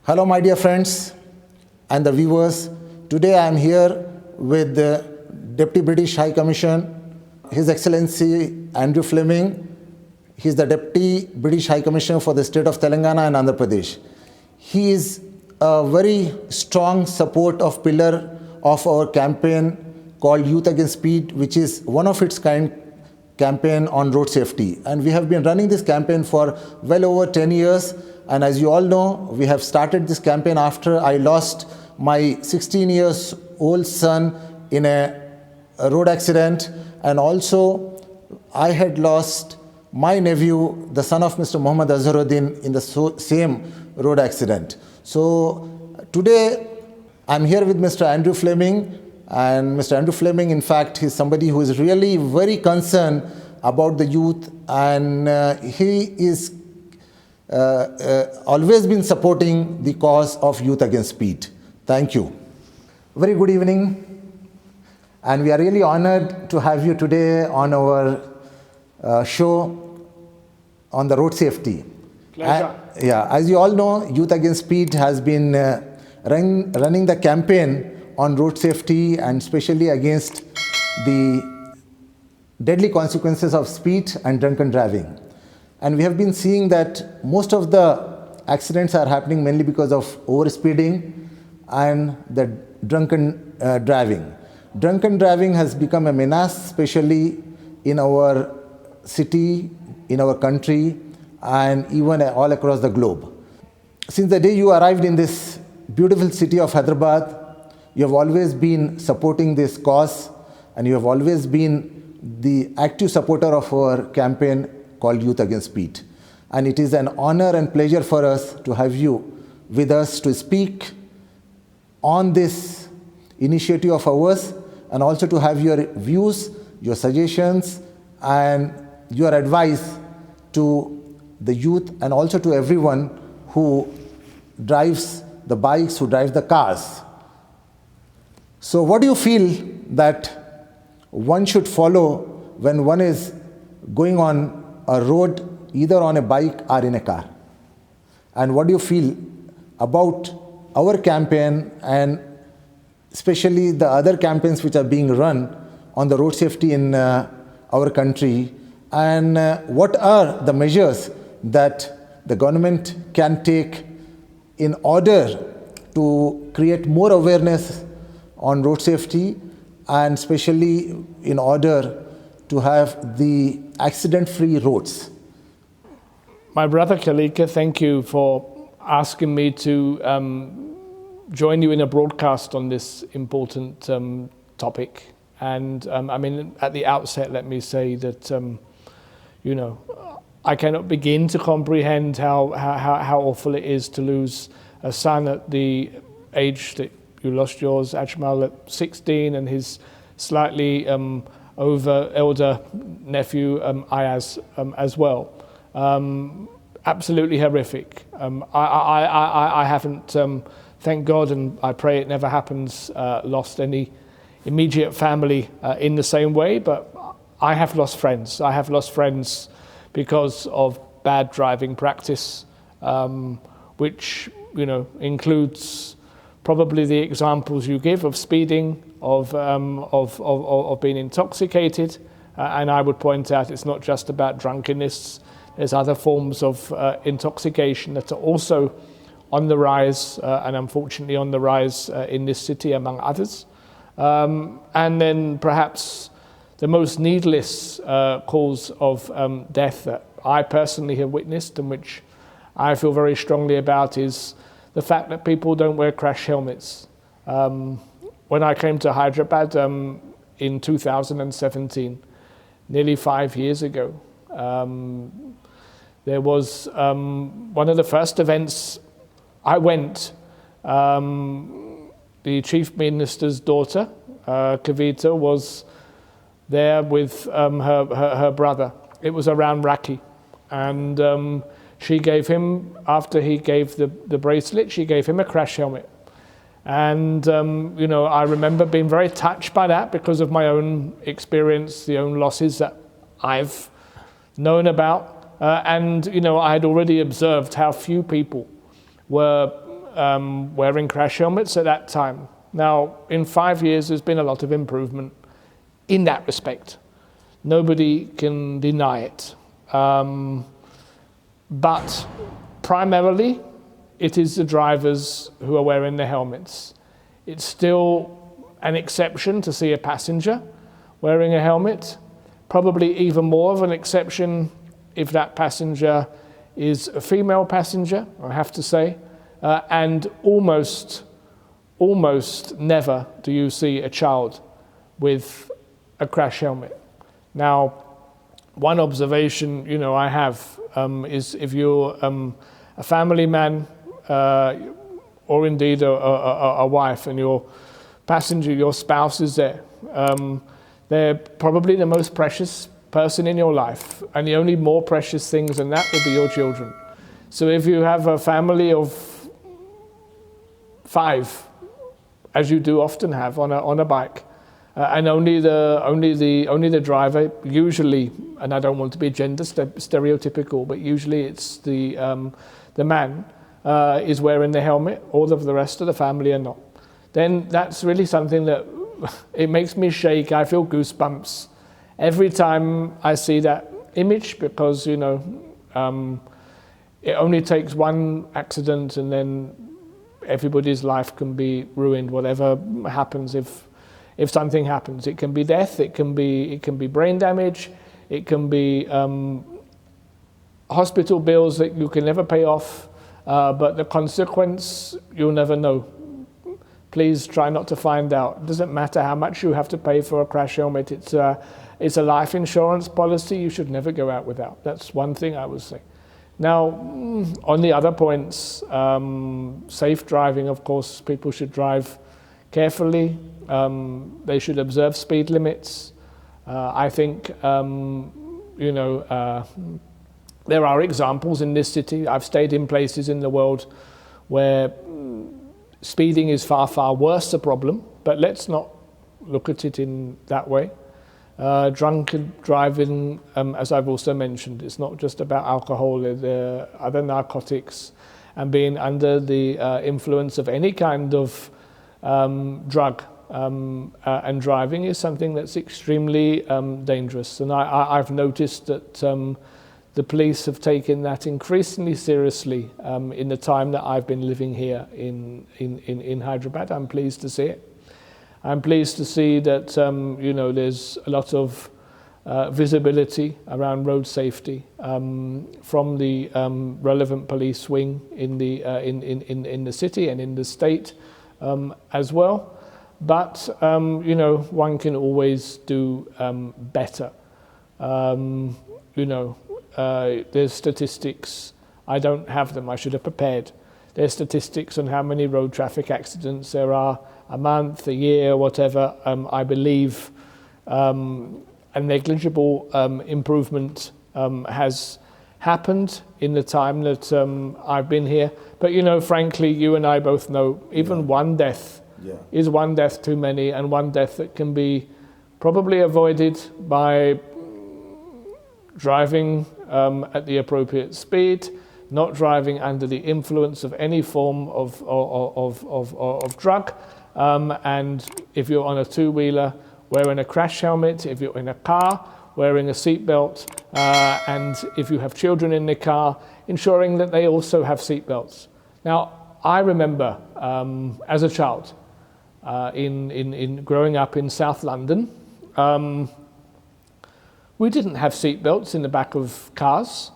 Hello, my dear friends and the viewers. Today I am here with the Deputy British High Commission, His Excellency Andrew Fleming. He is the Deputy British High Commissioner for the state of Telangana and Andhra Pradesh. He is a very strong support of pillar of our campaign called Youth Against Speed, which is one of its kind campaign on road safety. And we have been running this campaign for well over 10 years. And as you all know, we have started this campaign after I lost my 16 years old son in a road accident. And also I had lost my nephew, the son of Mr. Muhammad Azharuddin, in the same road accident. So today I'm here with Mr. Andrew Fleming. And Mr. Andrew Fleming, in fact, is somebody who is really very concerned about the youth, and he is always been supporting the cause of Youth Against Speed. Thank you. Very good evening, and we are really honored to have you today on our show on the road safety. Pleasure. As you all know, Youth Against Speed has been running the campaign on road safety and especially against the deadly consequences of speed and drunken driving. And we have been seeing that most of the accidents are happening mainly because of overspeeding and the drunken driving. Drunken driving has become a menace, especially in our city, in our country, and even all across the globe. Since the day you arrived in this beautiful city of Hyderabad, you have always been supporting this cause, and you have always been the active supporter of our campaign called Youth Against Speed. And it is an honor and pleasure for us to have you with us to speak on this initiative of ours, and also to have your views, your suggestions, and your advice to the youth and also to everyone who drives the bikes, who drives the cars. So what do you feel that one should follow when one is going on a road, either on a bike or in a car? And what do you feel about our campaign and especially the other campaigns which are being run on the road safety in our country? And what are the measures that the government can take in order to create more awareness on road safety, and especially in order to have the accident-free roads? My brother Kalika, thank you for asking me to join you in a broadcast on this important topic. And I mean, at the outset, let me say that, I cannot begin to comprehend how awful it is to lose a son at the age that you lost yours, Ajmal, at 16, and his slightly elder nephew, Ayaz, as well. Absolutely horrific. I haven't, thank God, and I pray it never happens, lost any immediate family in the same way, but I have lost friends. I have lost friends because of bad driving practice, which includes probably the examples you give of speeding, of being intoxicated, and I would point out it's not just about drunkenness. There's other forms of intoxication that are also on the rise, and unfortunately on the rise in this city, among others. And then perhaps the most needless cause of death that I personally have witnessed, and which I feel very strongly about, is the fact that people don't wear crash helmets. When I came to Hyderabad in 2017, nearly 5 years ago, there was one of the first events I went. The Chief Minister's daughter, Kavita, was there with her brother. It was around Rakhi, and she gave him, after he gave the bracelet, she gave him a crash helmet. And, I remember being very touched by that because of my own experience, the own losses that I've known about. And, I had already observed how few people were wearing crash helmets at that time. Now, in 5 years, there's been a lot of improvement in that respect. Nobody can deny it. But primarily, it is the drivers who are wearing the helmets. It's still an exception to see a passenger wearing a helmet, probably even more of an exception if that passenger is a female passenger, I have to say, and almost never do you see a child with a crash helmet. Now, one observation, I have is if you're a family man or indeed a wife and your passenger, your spouse is there, they're probably the most precious person in your life, and the only more precious things than that would be your children. So if you have a family of 5, as you do often have on a bike, and only the driver, usually, and I don't want to be gender stereotypical, but usually it's the man is wearing the helmet, all of the rest of the family are not. Then that's really something that it makes me shake. I feel goosebumps every time I see that image, because it only takes one accident and then everybody's life can be ruined. Whatever happens, if something happens, it can be death, it can be brain damage, it can be hospital bills that you can never pay off, but the consequence you'll never know. Please try not to find out. It doesn't matter how much you have to pay for a crash helmet. It's a life insurance policy you should never go out without. That's one thing I would say. Now, on the other points, safe driving, of course, people should drive carefully. They should observe speed limits. I think, there are examples in this city. I've stayed in places in the world where speeding is far, far worse a problem, but let's not look at it in that way. Drunken driving, as I've also mentioned, it's not just about alcohol, there are other narcotics, and being under the influence of any kind of drug and driving is something that's extremely dangerous. And I've noticed that the police have taken that increasingly seriously in the time that I've been living here in Hyderabad. I'm pleased to see it. I'm pleased to see that there's a lot of visibility around road safety from the relevant police wing in the city and in the state as well. But one can always do better. There's statistics. I don't have them. I should have prepared. There's statistics on how many road traffic accidents there are a month, a year, whatever. I believe a negligible improvement has happened in the time that I've been here. But frankly, you and I both know even one death is one death too many, and one death that can be probably avoided by driving at the appropriate speed, not driving under the influence of any form of drug, and if you're on a two-wheeler, wearing a crash helmet, if you're in a car, wearing a seatbelt, and if you have children in the car, ensuring that they also have seatbelts. Now, I remember as a child, in growing up in South London, we didn't have seatbelts in the back of cars.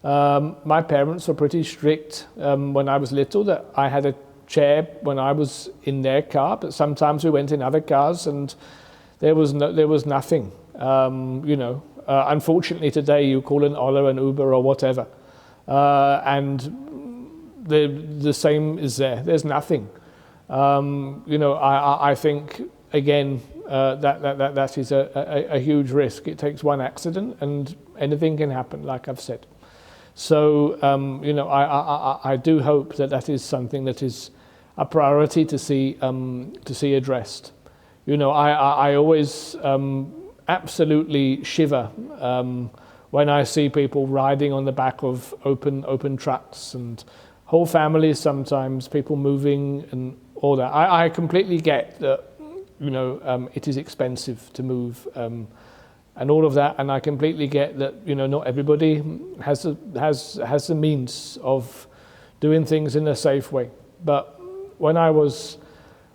My parents were pretty strict when I was little, that I had a chair when I was in their car, but sometimes we went in other cars and there was nothing. Unfortunately today you call an Ola, an Uber or whatever, and the same is there. There's nothing. I think again that is a huge risk. It takes one accident and anything can happen, like I've said. So I do hope that is something that is a priority to see addressed. I always absolutely shiver when I see people riding on the back of open trucks and whole families sometimes, people moving and all that. I completely get that, it is expensive to move and all of that, and I completely get that, not everybody has the means of doing things in a safe way. But when I was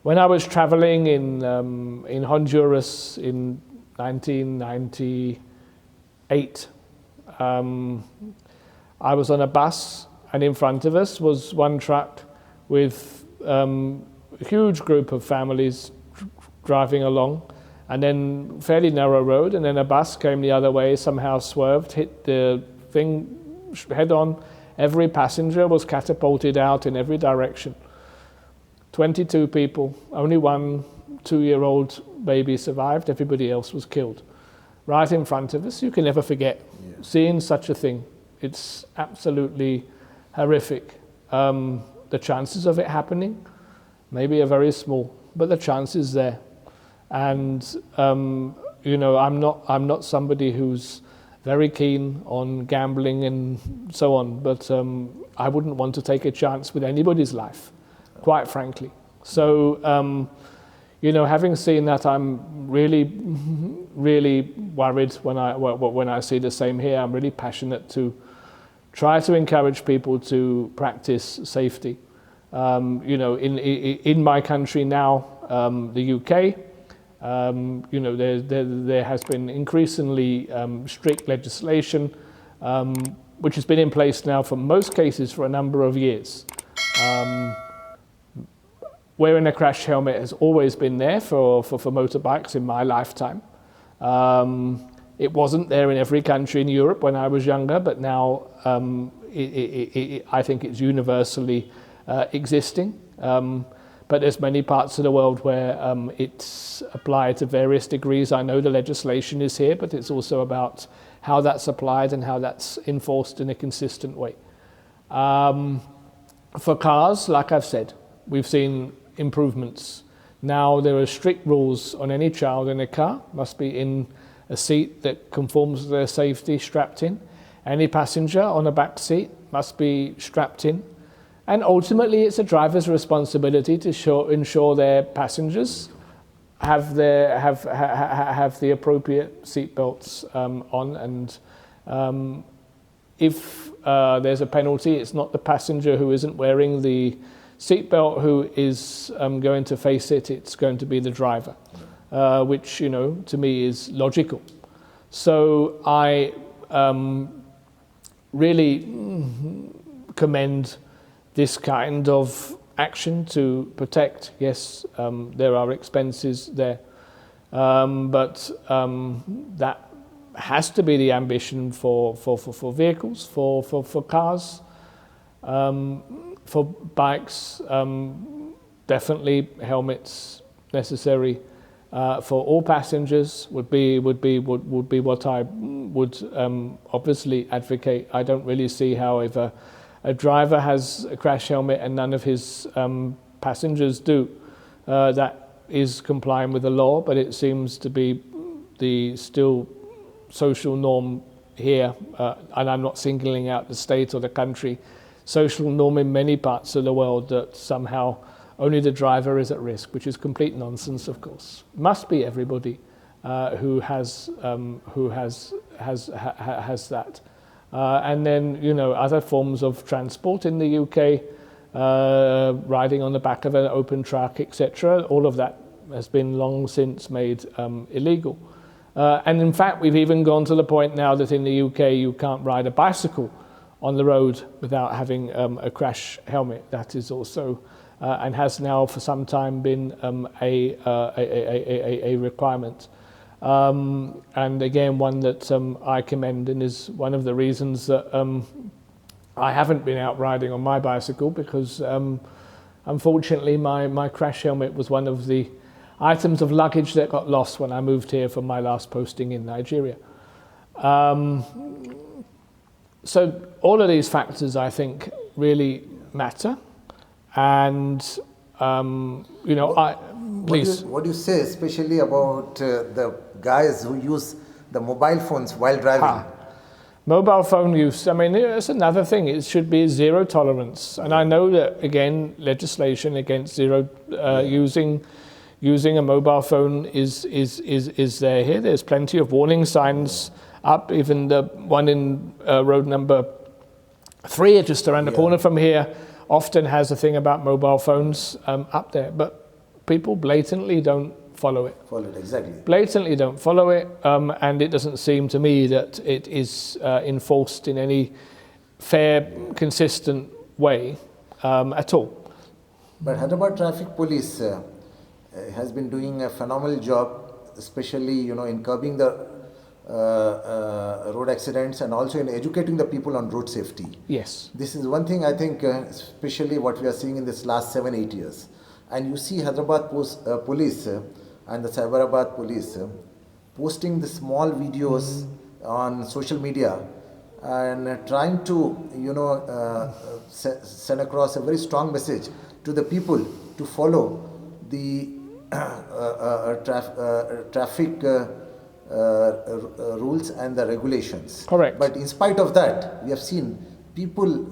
traveling in Honduras in 1998, I was on a bus, and in front of us was one truck with a huge group of families driving along, and then fairly narrow road, and then a bus came the other way, somehow swerved, hit the thing head on. Every passenger was catapulted out in every direction. 22 people, only one 2-year-old baby survived, everybody else was killed. Right in front of us. You can never forget seeing such a thing. It's absolutely horrific. The chances of it happening maybe are very small, but the chance is there. And I'm not somebody who's very keen on gambling and so on, but I wouldn't want to take a chance with anybody's life, quite frankly. So, having seen that, I'm really, really worried when I see the same here. I'm really passionate to try to encourage people to practice safety. In my country now, the UK, there has been increasingly strict legislation, which has been in place now for most cases for a number of years. Wearing a crash helmet has always been there for motorbikes in my lifetime. It wasn't there in every country in Europe when I was younger, but now I think it's universally existing. But there's many parts of the world where it's applied to various degrees. I know the legislation is here, but it's also about how that's applied and how that's enforced in a consistent way. For cars, like I've said, we've seen improvements. Now there are strict rules on any child in a car, must be in a seat that conforms to their safety, strapped in. Any passenger on a back seat must be strapped in. And ultimately, it's a driver's responsibility to ensure their passengers have the appropriate seat belts on. And if there's a penalty, it's not the passenger who isn't wearing the seatbelt who is going to face it. It's going to be the driver, which to me is logical. So I really commend this kind of action to protect. Yes, there are expenses there, but that has to be the ambition for vehicles, for cars, for bikes. Definitely helmets necessary for all passengers would be what I would obviously advocate. I don't really see how if a driver has a crash helmet and none of his passengers do, that is complying with the law, but it seems to be the still social norm here, and I'm not singling out the state or the country, social norm in many parts of the world that somehow only the driver is at risk, which is complete nonsense, of course. Must be everybody who has that. And then, other forms of transport in the UK, riding on the back of an open truck, etc. All of that has been long since made illegal. And in fact, we've even gone to the point now that in the UK you can't ride a bicycle on the road without having a crash helmet. That is also, and has now for some time been a requirement. And again, one that I commend, and is one of the reasons that I haven't been out riding on my bicycle, because unfortunately my crash helmet was one of the items of luggage that got lost when I moved here from my last posting in Nigeria. So all of these factors, I think, really matter. And, please. What do you say, especially about the guys who use the mobile phones while driving? Mobile phone use, I mean, it's another thing. It should be zero tolerance. And I know that, again, legislation against using a mobile phone is there here. There's plenty of warning signs up, even the one in road number 3, just around the corner from here, often has a thing about mobile phones up there. But people blatantly don't follow it. Exactly. Blatantly don't follow it, and it doesn't seem to me that it is enforced in any fair, consistent way at all. But Hyderabad Traffic Police has been doing a phenomenal job, especially in curbing the road accidents and also in educating the people on road safety. Yes. This is one thing I think, especially what we are seeing in this last 7-8 years. And you see Hyderabad Police and the Cyberabad Police posting the small videos on social media and trying to send across a very strong message to the people to follow the traffic rules and the regulations. Correct. But in spite of that, we have seen people,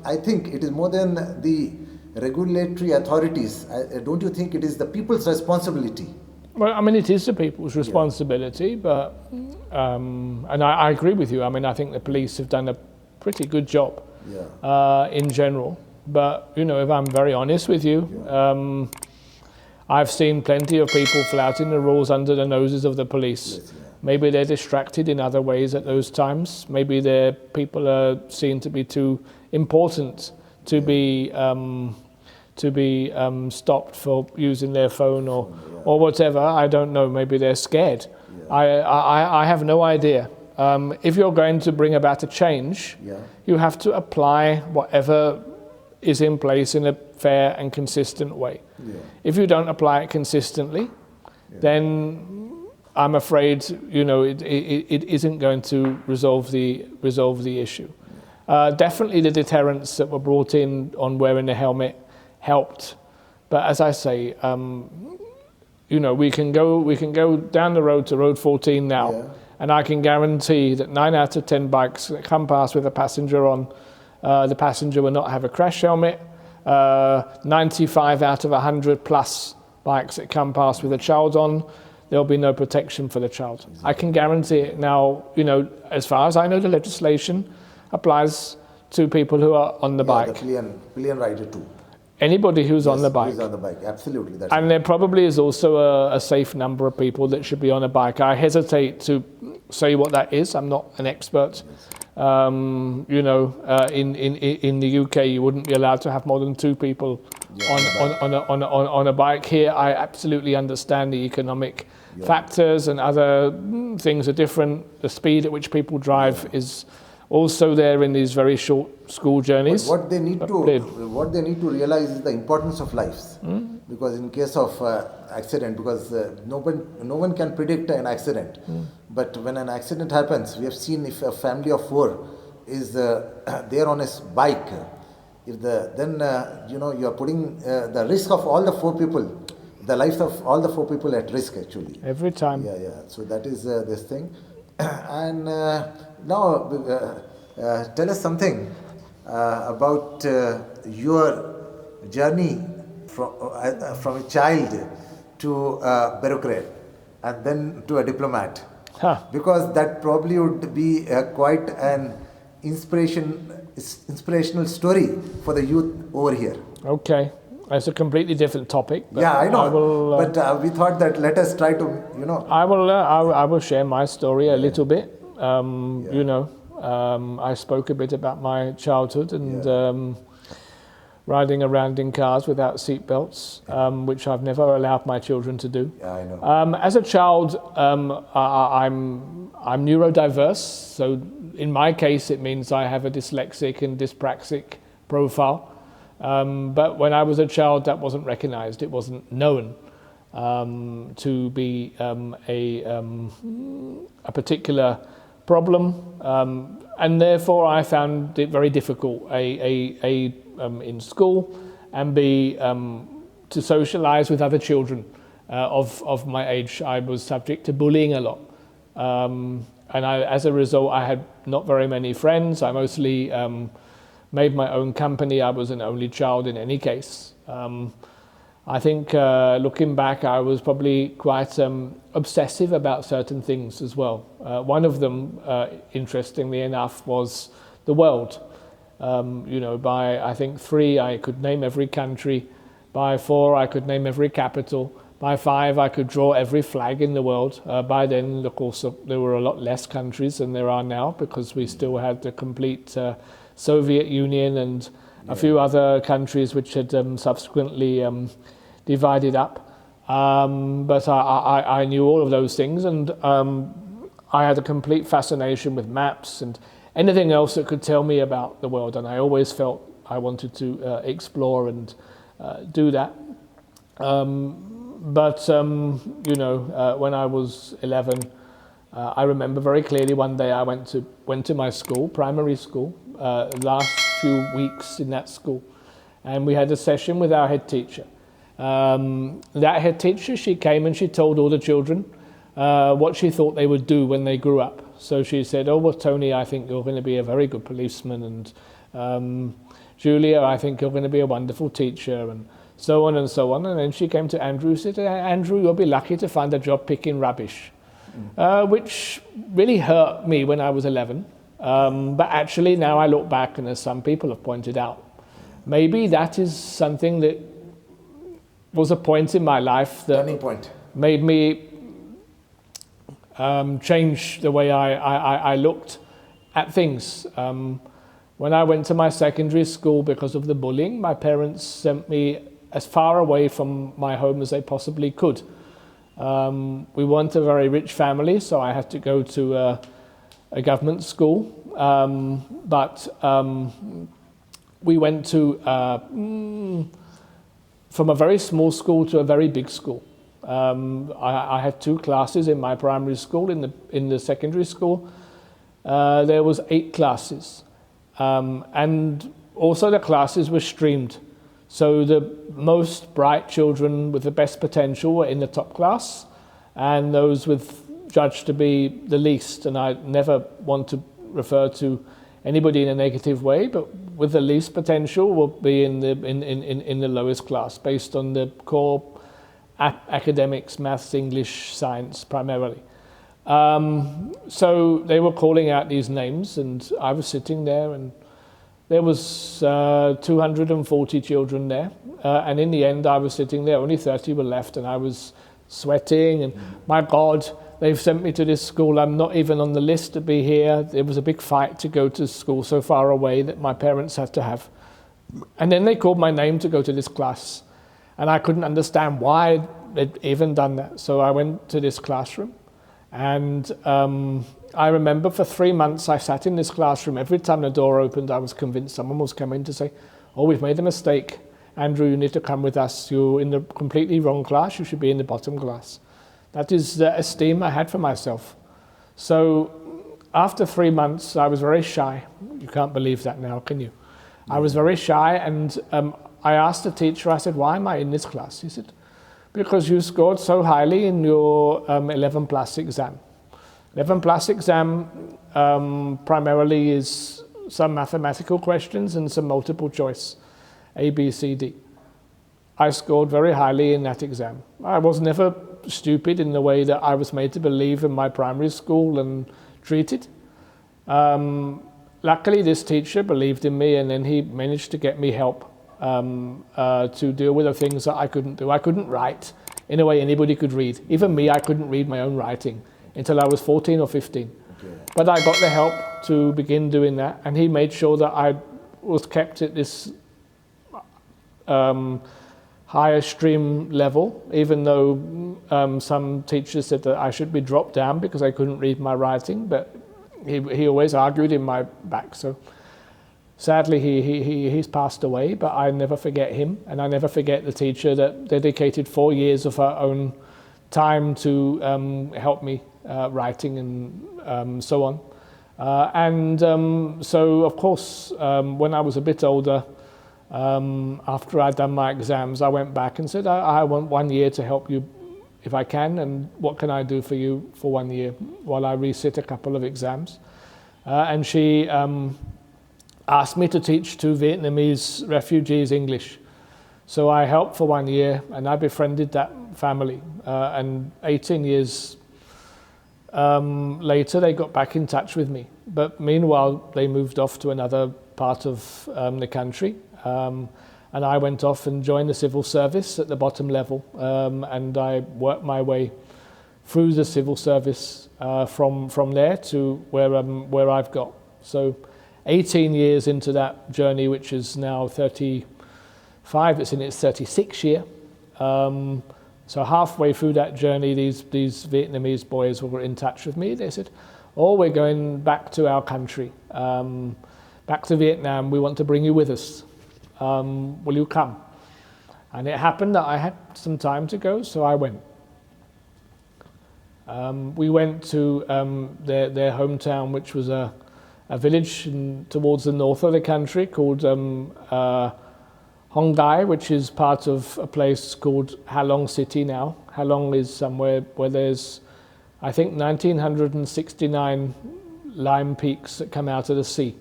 I think it is more than the regulatory authorities. Don't you think it is the people's responsibility? Well, I mean, it is the people's responsibility, but, and I agree with you. I mean, I think the police have done a pretty good job in general. But, if I'm very honest with you, I've seen plenty of people flouting the rules under the noses of the police. Yes, Maybe they're distracted in other ways at those times. Maybe their people are seen to be too important to be stopped for using their phone or whatever. I don't know. Maybe they're scared. I have no idea. If you're going to bring about a change, you have to apply whatever is in place in a fair and consistent way. If you don't apply it consistently, then I'm afraid it isn't going to resolve the issue. Definitely the deterrents that were brought in on wearing the helmet helped, but as I say, we can go down the road to road 14 now, and I can guarantee that 9 out of 10 bikes that come past with a passenger on, the passenger will not have a crash helmet. 95 out of 100 plus bikes that come past with a child on, there'll be no protection for the child. Exactly. I can guarantee it. Now, as far as I know, the legislation applies to people who are on the bike. The pillion rider too. Anybody who's on the bike. Who's on the bike, absolutely. And there probably is also a safe number of people that should be on a bike. I hesitate to say what that is. I'm not an expert. In the UK, you wouldn't be allowed to have more than 2 people on a bike. Here, I absolutely understand the economic factors and other things are different. The speed at which people drive is also there in these very short school journeys. But what they need to realize is the importance of lives. Because in case of accident, because no one can predict an accident. But when an accident happens, we have seen if a family of 4 is there on his bike, then you are putting the risk of all the 4 people, the lives of all the 4 people at risk actually. Every time. So that is this thing. And now tell us something about your journey from a child to a bureaucrat and then to a diplomat. Because that probably would be quite an inspirational story for the youth over here. Okay. It's a completely different topic. But I know. But we thought that let us try to, I will share my story a little bit. I spoke a bit about my childhood and riding around in cars without seat belts, which I've never allowed my children to do. I know. As a child, I'm neurodiverse, so in my case it means I have a dyslexic and dyspraxic profile. But when I was a child, that wasn't recognized. It wasn't known to be a particular problem, and therefore I found it very difficult in school and to socialize with other children of my age. I was subject to bullying a lot. as a result, I had not very many friends. I mostly made my own company. I was an only child in any case. I think looking back, I was probably quite obsessive about certain things as well. One of them, interestingly enough, was the world. By I think 3, I could name every country. By 4, I could name every capital. By 5, I could draw every flag in the world. By then, of course, there were a lot less countries than there are now, because we still had the complete Soviet Union and a few other countries which had subsequently divided up. But I knew all of those things, and I had a complete fascination with maps and anything else that could tell me about the world, and I always felt I wanted to explore and do that. When I was 11, I remember very clearly one day I went to my school, primary school, last few weeks in that school, and we had a session with our head teacher. That head teacher, she came and she told all the children what she thought they would do when they grew up. So she said, "Oh, well, Tony, I think you're going to be a very good policeman, and Julia, I think you're going to be a wonderful teacher," and so on and so on. And then she came to Andrew and said, "Andrew, you'll be lucky to find a job picking rubbish," which really hurt me when I was 11. But actually, now I look back, and as some people have pointed out, maybe that is something that was a point in my life that Turning point. made me change the way I looked at things. When I went to my secondary school, because of the bullying, my parents sent me as far away from my home as they possibly could. We weren't a very rich family, so I had to go to a government school. But we went from a very small school to a very big school. I had 2 classes in my primary school. In the secondary school, there was 8 classes, and also the classes were streamed. So the most bright children with the best potential were in the top class, and those judged to be the least. And I never want to refer to anybody in a negative way, but with the least potential will be in the lowest class, based on the core academics, maths, English, science primarily. So they were calling out these names, and I was sitting there, and there was 240 children there, and in the end I was sitting there, only 30 were left, and I was sweating, and my God, they've sent me to this school, I'm not even on the list to be here. It was a big fight to go to school so far away that my parents had to have. And then they called my name to go to this class, and I couldn't understand why they'd even done that. So I went to this classroom, and I remember for 3 months I sat in this classroom. Every time the door opened, I was convinced someone was coming to say, "Oh, we've made a mistake. Andrew, you need to come with us. You're in the completely wrong class. You should be in the bottom class." That is the esteem I had for myself. So after 3 months, I was very shy. You can't believe that now, can you? I was very shy, and I asked the teacher, I said, "Why am I in this class?" He said, "Because you scored so highly in your 11 plus exam." 11 plus exam primarily is some mathematical questions and some multiple choice, A, B, C, D. I scored very highly in that exam. I was never stupid in the way that I was made to believe in my primary school and treated. Luckily, this teacher believed in me, and then he managed to get me help to deal with the things that I couldn't do. I couldn't write in a way anybody could read. Even me, I couldn't read my own writing until I was 14 or 15. Okay. But I got the help to begin doing that, and he made sure that I was kept at this higher stream level, even though some teachers said that I should be dropped down because I couldn't read my writing, but he always argued in my back. So sadly, he's passed away, but I never forget him, and I never forget the teacher that dedicated 4 years of her own time to help me writing and so on. So of course, when I was a bit older, after I'd done my exams, I went back and said, I want 1 year to help you if I can, and what can I do for you for 1 year while I resit a couple of exams. And she asked me to teach 2 Vietnamese refugees English. So I helped for 1 year, and I befriended that family. And 18 years later, they got back in touch with me. But meanwhile, they moved off to another part of the country. And I went off and joined the civil service at the bottom level. And I worked my way through the civil service from there to where I've got. So 18 years into that journey, which is now 35, it's in its 36th year. So halfway through that journey, these Vietnamese boys were in touch with me. They said, "Oh, we're going back to our country, back to Vietnam. We want to bring you with us. Will you come?" And it happened that I had some time to go, so I went. We went to their hometown, which was a village towards the north of the country called Hong Dai, which is part of a place called Ha Long City now. Ha Long is somewhere where there's, I think, 1,969 lime peaks that come out of the sea.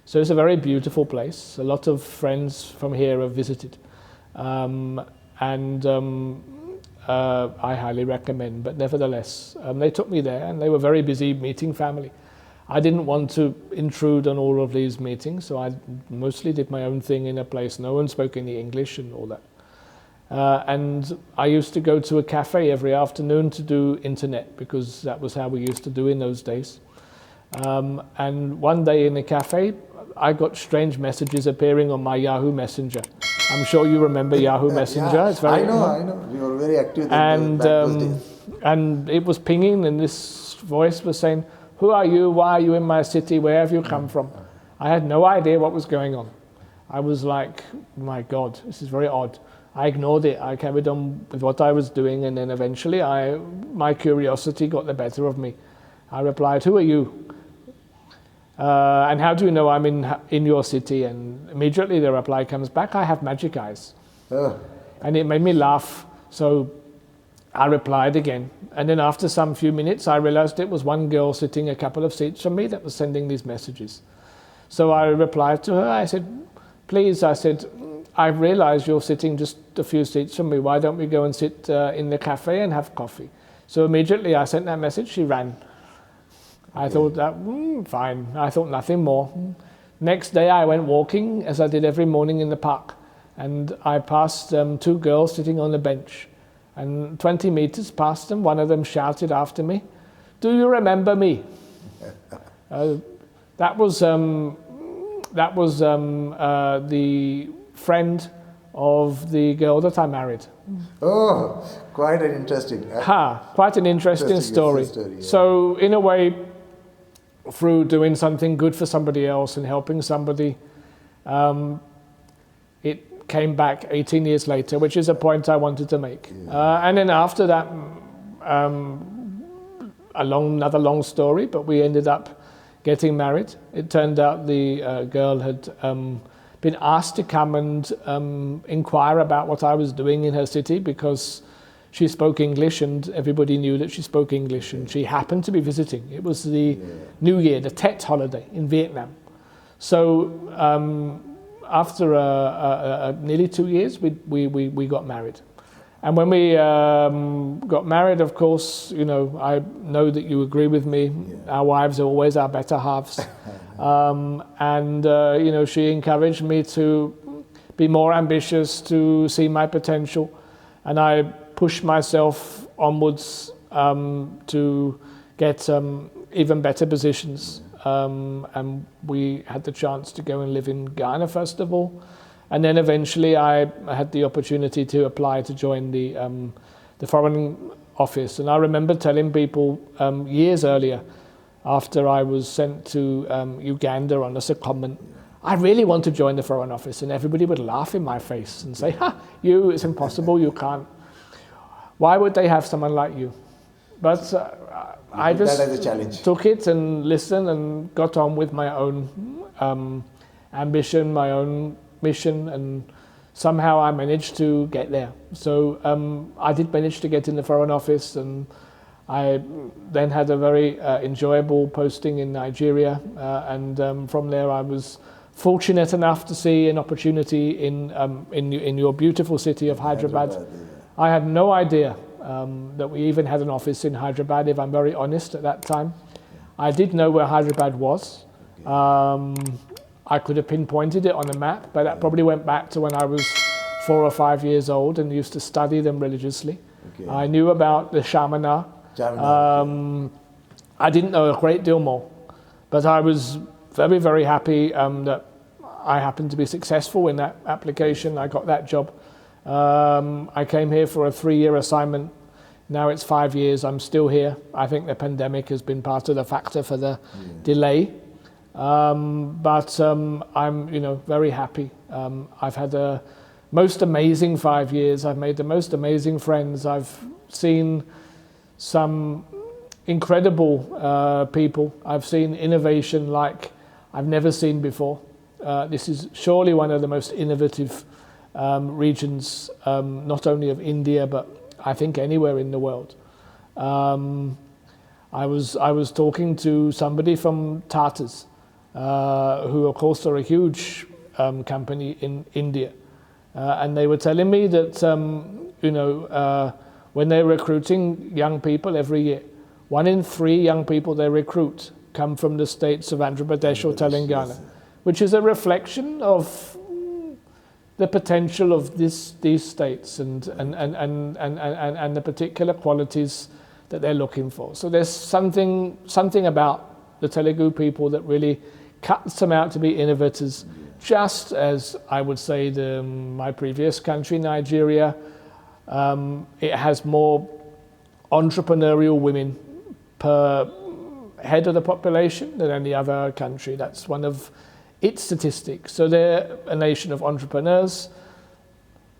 So it's a very beautiful place. A lot of friends from here have visited. I highly recommend, but nevertheless, they took me there and they were very busy meeting family. I didn't want to intrude on all of these meetings, so I mostly did my own thing in a place. No one spoke any English and all that. And I used to go to a cafe every afternoon to do internet, because that was how we used to do in those days. And one day in the cafe, I got strange messages appearing on my Yahoo Messenger. I'm sure you remember Yahoo Messenger. Yeah, it's very, I know. We were very active in those days. And it was pinging, and this voice was saying, "Who are you? Why are you in my city? Where have you come from?" I had no idea what was going on. I was like, my God, this is very odd. I ignored it. I carried on with what I was doing, and then eventually my curiosity got the better of me. I replied, "Who are you? And how do you know I'm in your city?" And immediately the reply comes back, "I have magic eyes." Oh. And it made me laugh. So I replied again. And then after some few minutes, I realized it was one girl sitting a couple of seats from me that was sending these messages. So I replied to her. I said, "Please," I said, "I've realized you're sitting just a few seats from me. Why don't we go and sit in the cafe and have coffee?" So immediately I sent that message. She ran. I thought that, fine. I thought nothing more. Next day I went walking, as I did every morning, in the park. And I passed 2 girls sitting on a bench. And 20 meters past them, one of them shouted after me, "Do you remember me?" That was the friend of the girl that I married. Oh, quite an interesting. Quite an interesting story. Yeah. So in a way, through doing something good for somebody else and helping somebody, it came back 18 years later, which is a point I wanted to make. Yeah. And then after that, another long story, but we ended up getting married. It turned out the girl had been asked to come and inquire about what I was doing in her city, because she spoke English and everybody knew that she spoke English, and she happened to be visiting. It was the New Year, the Tet holiday in Vietnam. So after nearly 2 years, we got married. And when we got married, of course, you know, I know that you agree with me. Yeah. Our wives are always our better halves. You know, she encouraged me to be more ambitious, to see my potential. And I pushed myself onwards to get even better positions. And we had the chance to go and live in Ghana, first of all. And then eventually I had the opportunity to apply to join the Foreign Office. And I remember telling people years earlier, after I was sent to Uganda on a secondment, I really want to join the Foreign Office. And everybody would laugh in my face and say, it's impossible, you can't. Why would they have someone like you? But I just took it and listened and got on with my own ambition, my own mission, and somehow I managed to get there. So I did manage to get in the Foreign Office, and I then had a very enjoyable posting in Nigeria, and from there I was fortunate enough to see an opportunity in your beautiful city of Hyderabad. I had no idea that we even had an office in Hyderabad, if I'm very honest, at that time. I did know where Hyderabad was. I could have pinpointed it on a map, but that probably went back to when I was 4 or 5 years old and used to study them religiously. Okay. I knew about the Shamana. I didn't know a great deal more, but I was very, very happy that I happened to be successful in that application. I got that job. I came here for a 3-year assignment. Now it's 5 years. I'm still here. I think the pandemic has been part of the factor for the delay. But I'm, very happy. I've had a most amazing 5 years. I've made the most amazing friends. I've seen some incredible people. I've seen innovation like I've never seen before. This is surely one of the most innovative regions, not only of India, but I think anywhere in the world. I was talking to somebody from Tatas, who of course are a huge company in India, and they were telling me that when they're recruiting young people every year, 1 in 3 young people they recruit come from the states of Andhra Pradesh or Telangana, which is a reflection of the potential of these states and the particular qualities that they're looking for. So there's something about the Telugu people that really cuts them out to be innovators, just as I would say my previous country, Nigeria, it has more entrepreneurial women per head of the population than any other country. That's one of its statistics. So they're a nation of entrepreneurs.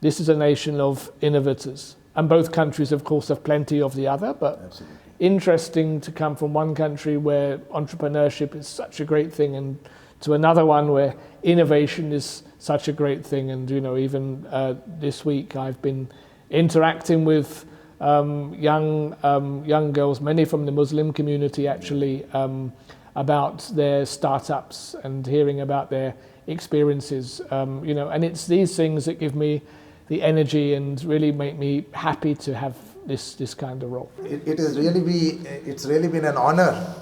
This is a nation of innovators. And both countries, of course, have plenty of the other, but absolutely interesting to come from one country where entrepreneurship is such a great thing and to another one where innovation is such a great thing. And, even this week I've been interacting with young girls, many from the Muslim community actually, about their startups and hearing about their experiences, and it's these things that give me the energy and really make me happy to have this kind of role. It's really been an honor,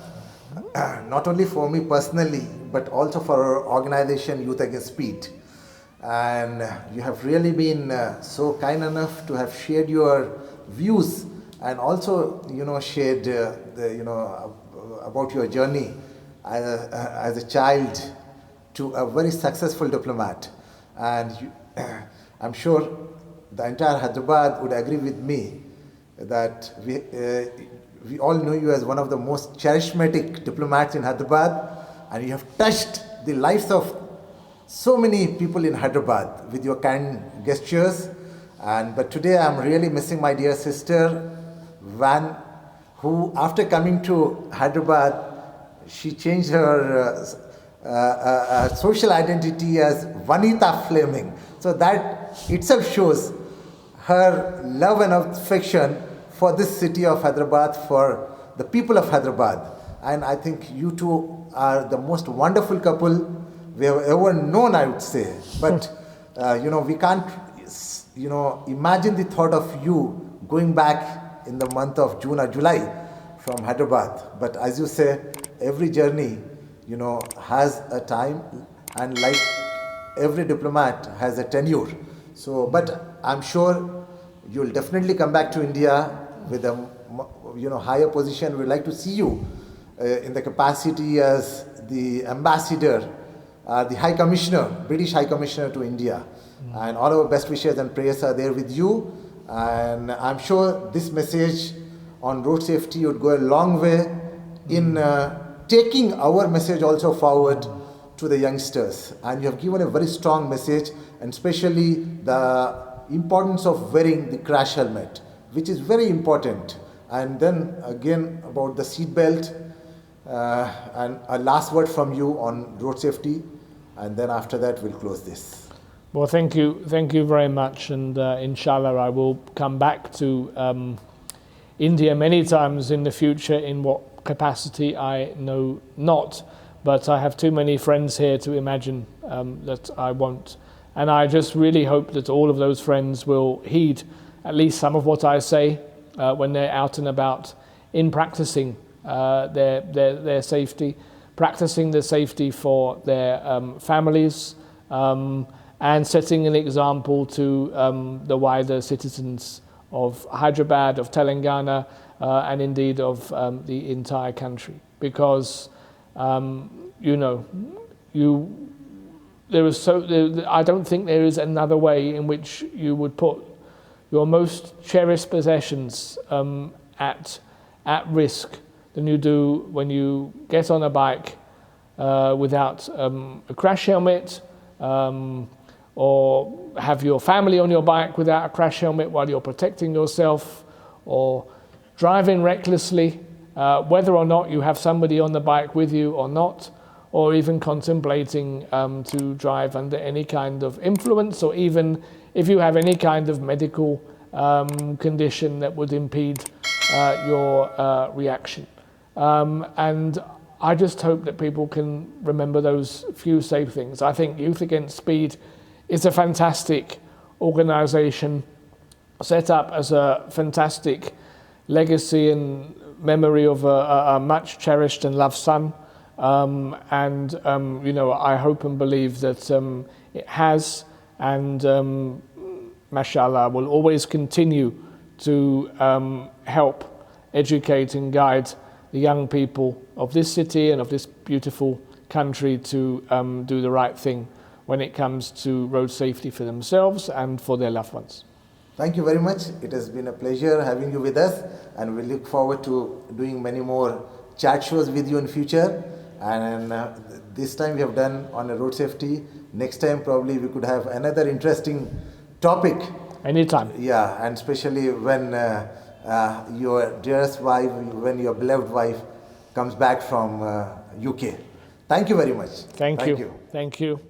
not only for me personally, but also for our organization Youth Against Speed. And you have really been so kind enough to have shared your views and also, shared about your journey as a child to a very successful diplomat. And I'm sure the entire Hyderabad would agree with me that we all know you as one of the most charismatic diplomats in Hyderabad, and you have touched the lives of so many people in Hyderabad with your kind gestures. But today I'm really missing my dear sister Van, who after coming to Hyderabad, she changed her social identity as Vanita Fleming. So that itself shows her love and affection for this city of Hyderabad, for the people of Hyderabad. And I think you two are the most wonderful couple we have ever known, I would say. But, we can't, imagine the thought of you going back in the month of June or July from Hyderabad. But as you say, every journey, has a time, and like every diplomat has a tenure. So, but I'm sure you'll definitely come back to India with a, higher position. We'd like to see you in the capacity as the ambassador, the High Commissioner, British High Commissioner to India. And all our best wishes and prayers are there with you. And I'm sure this message on road safety would go a long way in taking our message also forward to the youngsters. And you have given a very strong message, and especially the importance of wearing the crash helmet, which is very important. And then again about the seat belt, and a last word from you on road safety, and then after that we'll close this. Well, thank you very much, and inshallah I will come back to India many times in the future. In what capacity, I know not, but I have too many friends here to imagine that I won't. And I just really hope that all of those friends will heed at least some of what I say when they're out and about in practicing their safety, practicing the safety for their families, and setting an example to the wider citizens of Hyderabad, of Telangana, and indeed of the entire country. Because, I don't think there is another way in which you would put your most cherished possessions at risk than you do when you get on a bike without a crash helmet, or have your family on your bike without a crash helmet while you're protecting yourself, or driving recklessly, whether or not you have somebody on the bike with you or not, or even contemplating to drive under any kind of influence, or even if you have any kind of medical condition that would impede your reaction. And I just hope that people can remember those few safe things. I think Youth Against Speed is a fantastic organization set up as a fantastic legacy and memory of a much cherished and loved son. I hope and believe that it has, and mashallah, will always continue to help educate and guide the young people of this city and of this beautiful country to do the right thing when it comes to road safety for themselves and for their loved ones. Thank you very much. It has been a pleasure having you with us, and we look forward to doing many more chat shows with you in future. And this time we have done on a road safety. Next time probably we could have another interesting topic. Anytime. Yeah, and especially when your dearest wife, when your beloved wife comes back from UK. Thank you very much. Thank you. Thank you.